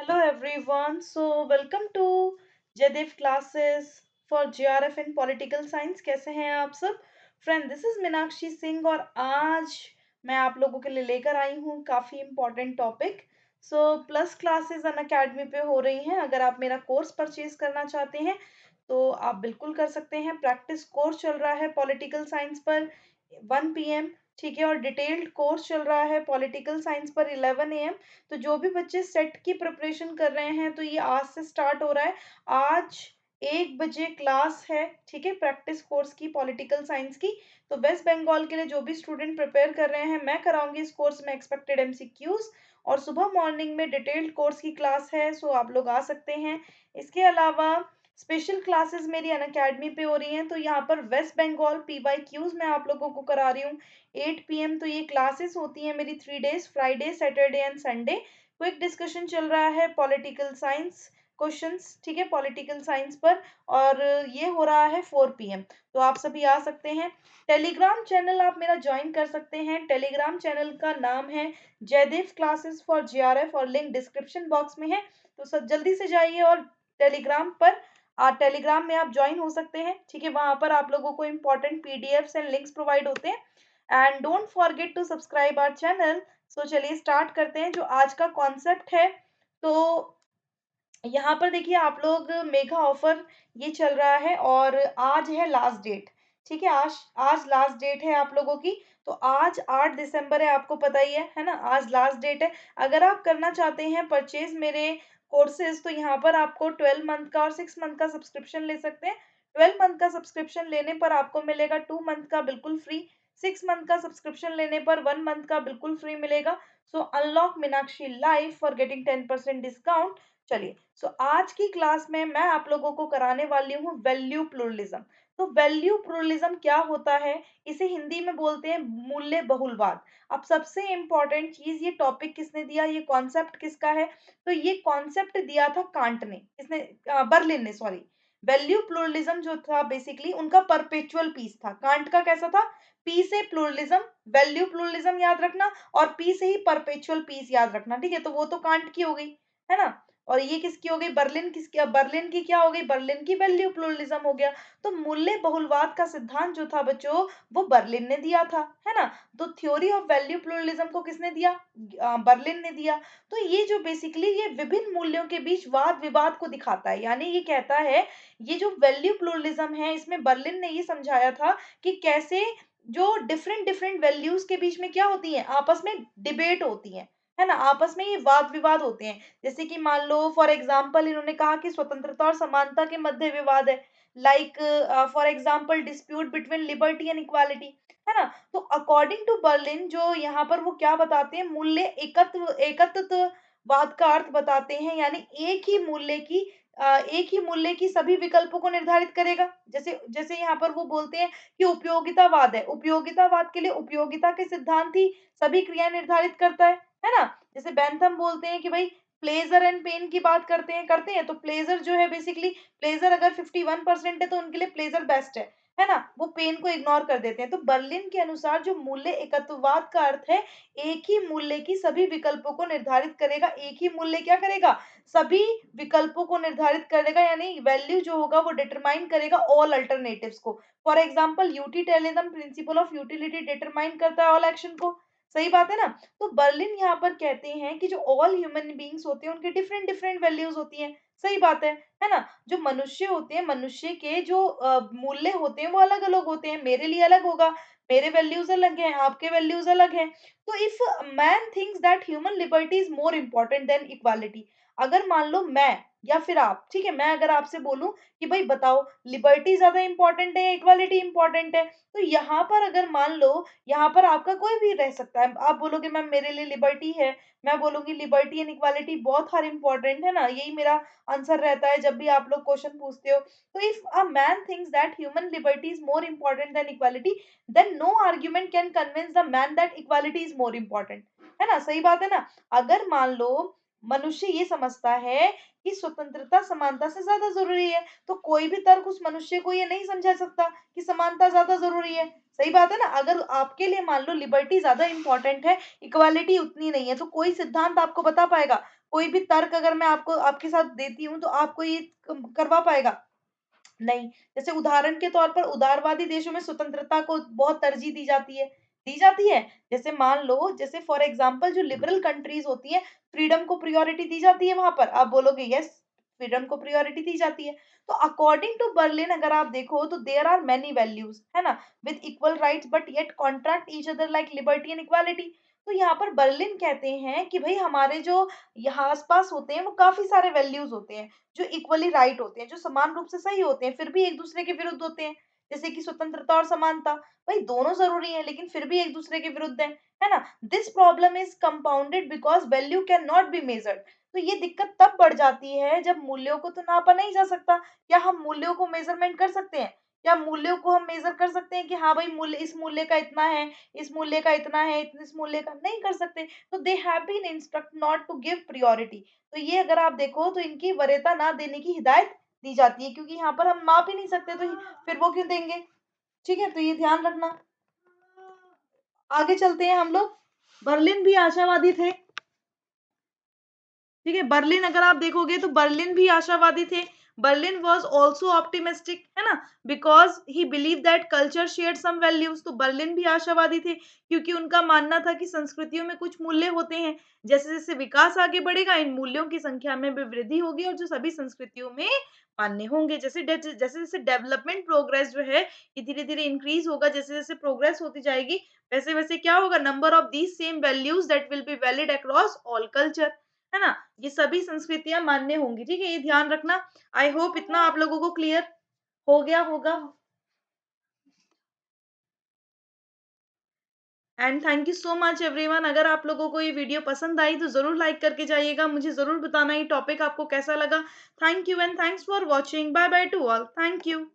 Hello everyone. Welcome to Jaidev classes for JRF in Political Science. कैसे हैं आप सब? Friend this is Meenakshi Singh और आज मैं आप लोगों के लिए लेकर आई हूँ काफ़ी इम्पोर्टेंट टॉपिक। प्लस क्लासेस अन अकेडमी पे हो रही हैं। अगर आप मेरा कोर्स परचेज करना चाहते हैं तो आप बिल्कुल कर सकते हैं। प्रैक्टिस कोर्स चल रहा है पॉलिटिकल साइंस पर 1 PM, ठीक है, और डिटेल्ड कोर्स चल रहा है पॉलिटिकल साइंस पर 11 AM। तो जो भी बच्चे सेट की प्रिपरेशन कर रहे हैं तो ये आज से स्टार्ट हो रहा है। आज 1 बजे क्लास है, ठीक है, प्रैक्टिस कोर्स की पॉलिटिकल साइंस की। तो वेस्ट बंगाल के लिए जो भी स्टूडेंट प्रिपेयर कर रहे हैं मैं कराऊंगी इस कोर्स में एक्सपेक्टेड MCQs। और सुबह मॉर्निंग में डिटेल्ड कोर्स की क्लास है, सो आप लोग आ सकते हैं। इसके अलावा स्पेशल क्लासेस मेरी अनअकैडमी पे हो रही हैं। तो यहाँ पर वेस्ट बंगाल PYQs मैं आप लोगों को करा रही हूँ 8 PM। तो ये क्लासेस होती हैं मेरी 3 days, Friday Saturday and Sunday. Quick discussion चल रहा है पॉलिटिकल साइंस क्वेश्चंस, ठीक है, पॉलिटिकल साइंस पर। और ये हो रहा है 4 PM। तो आप सभी आ सकते हैं। टेलीग्राम चैनल आप मेरा ज्वाइन कर सकते हैं। टेलीग्राम चैनल का नाम है जयदेव क्लासेस फॉर JRF और लिंक डिस्क्रिप्शन बॉक्स में है। तो सब जल्दी से जाइए और टेलीग्राम पर टेलीग्राम में आप ज्वाइन हो सकते हैं, ठीक है। वहां पर आप लोगों को important PDFs and links provide होते हैं। And don't forget to subscribe our channel. चलिए स्टार्ट करते हैं जो आज का कॉन्सेप्ट है। तो यहाँ पर देखिए आप लोग मेगा ऑफर ये चल रहा है और आज है लास्ट डेट, ठीक है। आज आज लास्ट डेट है आप लोगों की। तो आज 8 दिसंबर है, आपको पता ही है ना, आज लास्ट डेट है। अगर आप करना चाहते हैं परचेज मेरे कोर्सेज तो यहाँ पर आपको 12 मंथ का और 6 मंथ का सब्सक्रिप्शन ले सकते हैं। 12 मंथ का सब्सक्रिप्शन लेने पर आपको मिलेगा 2 मंथ का बिल्कुल फ्री। 6 मंथ का सब्सक्रिप्शन लेने पर 1 मंथ का बिल्कुल फ्री मिलेगा। Unlock Meenakshi life for getting 10% discount. चलिए, आज की क्लास में मैं आप लोगों को कराने वाली हूँ वैल्यू प्लुरलिज्म। तो वैल्यू प्लुरलिज्म क्या होता है? इसे हिंदी में बोलते हैं मूल्य बहुलवाद। अब सबसे इंपॉर्टेंट चीज, ये टॉपिक किसने दिया, ये कॉन्सेप्ट किसका है? तो ये कॉन्सेप्ट दिया था कांट ने, किसने? बर्लिन ने, सॉरी। वैल्यू प्लुरलिज्म जो था बेसिकली उनका परपेचुअल पीस था। कांट का कैसा था? पी से प्लुरलिज्म, वैल्यू प्लुरलिज्म याद रखना, और पी से ही परपेचुअल पीस याद रखना, ठीक है। तो वो तो कांट की हो गई, है ना। और ये किसकी हो गई? बर्लिन किसकी? बर्लिन की क्या हो गई? बर्लिन की वैल्यू प्लुरलिज्म हो गया। तो मूल्य बहुलवाद का सिद्धांत जो था बच्चों, वो बर्लिन ने दिया था, है ना। तो थ्योरी ऑफ वैल्यू प्लुरलिज्म को किसने दिया? बर्लिन ने दिया। तो ये जो बेसिकली ये विभिन्न मूल्यों के बीच वाद विवाद को दिखाता है, यानी ये कहता है, ये जो वैल्यू प्लुरलिज्म है इसमें बर्लिन ने ये समझाया था कि कैसे जो डिफरेंट डिफरेंट वैल्यूज के बीच में क्या होती है, आपस में डिबेट होती है ना, आपस में ये वाद विवाद होते हैं। जैसे कि मान लो फॉर एग्जांपल इन्होंने कहा कि स्वतंत्रता और समानता के मध्य विवाद है। Like for example dispute between liberty and equality, है ना। तो अकॉर्डिंग टू बर्लिन जो यहाँ पर वो क्या बताते हैं, मूल्य एकत्ववाद का अर्थ बताते हैं, यानी एक ही मूल्य की सभी विकल्पों को निर्धारित करेगा। जैसे जैसे यहाँ पर वो बोलते हैं कि उपयोगितावाद है, उपयोगितावाद के लिए उपयोगिता के सिद्धांत ही सभी क्रिया निर्धारित करता है ना। जैसे बेंथम बोलते हैं कि भाई प्लेजर एंड पेन की बात करते हैं तो प्लेजर जो है बेसिकली, प्लेजर अगर 51% है तो उनके लिए प्लेजर बेस्ट है ना, वो पेन को इग्नोर कर देते हैं। तो बर्लिन के अनुसार जो मूल्य एकत्ववाद का अर्थ है, एक ही मूल्य की सभी विकल्पों को निर्धारित करेगा। एक ही मूल्य क्या करेगा? सभी विकल्पों को निर्धारित करेगा, यानी वैल्यू जो होगा वो डिटरमाइन करेगा ऑल अल्टरनेटिव्स को। For example utilitarian principle of utility determine करता है ऑल एक्शन को। सही बात है ना। तो बर्लिन यहाँ पर कहते हैं कि जो ऑल ह्यूमन बींग्स होते हैं उनकी डिफरेंट डिफरेंट वैल्यूज होती हैं। सही बात है ना। जो मनुष्य होते हैं, मनुष्य के जो मूल्य होते हैं वो अलग अलग होते हैं। मेरे लिए अलग होगा, मेरे वैल्यूज अलग हैं, आपके वैल्यूज अलग हैं। तो if man thinks that human liberty is more important then equality, अगर मान लो मैं या फिर आप, ठीक है, मैं अगर आपसे बोलूं कि भाई बताओ लिबर्टी ज्यादा इंपॉर्टेंट है या इक्वालिटी इंपॉर्टेंट है, तो यहाँ पर अगर मान लो, यहाँ पर आपका कोई भी रह सकता है। आप बोलोगे मैम मेरे लिए लिबर्टी है, मैं बोलूंगी लिबर्टी एंड इक्वालिटी बहुत हर इंपॉर्टेंट है ना, यही मेरा आंसर रहता है जब भी आप लोग क्वेश्चन पूछते हो। तो if a man thinks that human liberty is more important then equality, then no argument can convince the man that equality is more important, है ना। सही बात है ना। अगर मान लो मनुष्य ये समझता है कि स्वतंत्रता समानता से ज्यादा जरूरी है, तो कोई भी तर्क उस मनुष्य को ये नहीं समझा सकता कि समानता ज्यादा जरूरी है। सही बात है ना? अगर आपके लिए मान लो लिबर्टी ज्यादा इंपॉर्टेंट है, इक्वालिटी उतनी नहीं है, तो कोई सिद्धांत आपको बता पाएगा? कोई भी तर्क अगर मैं आपको आपके साथ देती हूँ तो आपको ये करवा पाएगा? नहीं। जैसे उदाहरण के तौर पर उदारवादी देशों में स्वतंत्रता को बहुत तरजीह दी जाती है। दी जाती है? जैसे मान लो, जैसे फॉर एग्जांपल जो लिबरल कंट्रीज़ होती हैं, फ्रीडम को प्रायोरिटी दी जाती है वहाँ पर। आप बोलोगे यस, फ्रीडम को प्रायोरिटी दी जाती है। तो अकॉर्डिंग टू बर्लिन अगर आप देखो तो देयर आर मेनी वैल्यूज, है ना? With equal rights but yet contract each other like liberty and equality. तो यहाँ पर बर्लिन कहते हैं कि भई हमारे जो यहाँ आस-पास होते हैं वो काफ़ी सारे वैल्यूज होते हैं। जो इक्वली राइट होते हैं, जो समान रूप से सही होते हैं, फिर भी एक दूसरे के विरुद्ध होते हैं। जैसे कि स्वतंत्रता और समानता, भाई दोनों जरूरी हैं लेकिन फिर भी एक दूसरे के विरुद्ध हैं, है ना? This problem is compounded because value can not be measured. तो ये दिक्कत तब बढ़ जाती है जब मूल्यों को तो नापा नहीं जा सकता। क्या हम मूल्यों को मेजरमेंट कर सकते हैं? क्या मूल्यों को हम मेजर कर सकते हैं कि हाँ भाई मूल्य, इस मूल्य का इतना है, इस मूल्य का इतना है, इस मूल्य का नहीं कर सकते। तो they have been instruct not to give priority. तो ये अगर आप देखो तो इनकी वरीयता ना देने की हिदायत दी जाती है, क्योंकि यहाँ पर हम माप ही नहीं सकते, तो फिर वो क्यों देंगे? ठीक है, तो ये ध्यान रखना। आगे चलते हैं हम लोग। बर्लिन भी आशावादी थे। ठीक है, बर्लिन अगर आप देखोगे तो बर्लिन भी आशावादी थे। बर्लिन वॉज ऑल्सो ऑप्टिमिस्टिक, है ना? Because he believe that culture share some values. तो बर्लिन भी आशावादी थे क्योंकि उनका मानना था कि संस्कृतियों में कुछ मूल्य होते हैं। जैसे जैसे विकास आगे बढ़ेगा, इन मूल्यों की संख्या में भी वृद्धि होगी और जो सभी संस्कृतियों में मान्य होंगे। जैसे जैसे जैसे डेवलपमेंट प्रोग्रेस जो है ये धीरे धीरे इंक्रीज होगा, जैसे जैसे प्रोग्रेस होती जाएगी वैसे वैसे क्या होगा, number of these same values that will be valid across all culture, है ना? ये सभी संस्कृतियां मान्य होंगी। ठीक है, ये ध्यान रखना। आई होप इतना आप लोगों को क्लियर हो गया होगा। And thank you so much everyone. अगर आप लोगों को ये वीडियो पसंद आई तो जरूर लाइक करके जाइएगा। मुझे जरूर बताना ये टॉपिक आपको कैसा लगा। Thank you and thanks for watching. Bye bye to all. Thank you.